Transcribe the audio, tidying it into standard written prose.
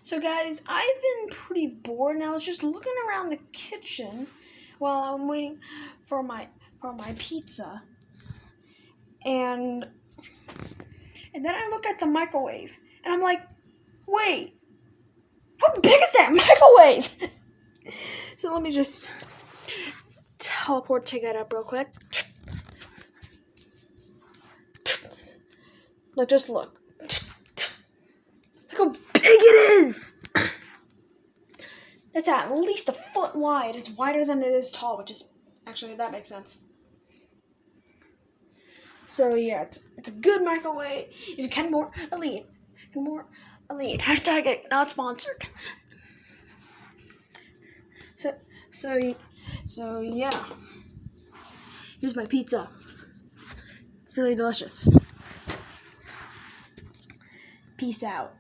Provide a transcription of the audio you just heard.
So guys, I've been pretty bored and I was just looking around the kitchen while I'm waiting for my pizza. And then I look at the microwave and I'm like, wait, how big is that microwave? So let me just teleport to get up real quick. Just look. Look how big it is! It's at least a foot wide. It's wider than it is tall, which is actually, that makes sense. So yeah, it's a good microwave. If you can more elite. Hashtag it, not sponsored. So yeah. Here's my pizza. Really delicious. Peace out.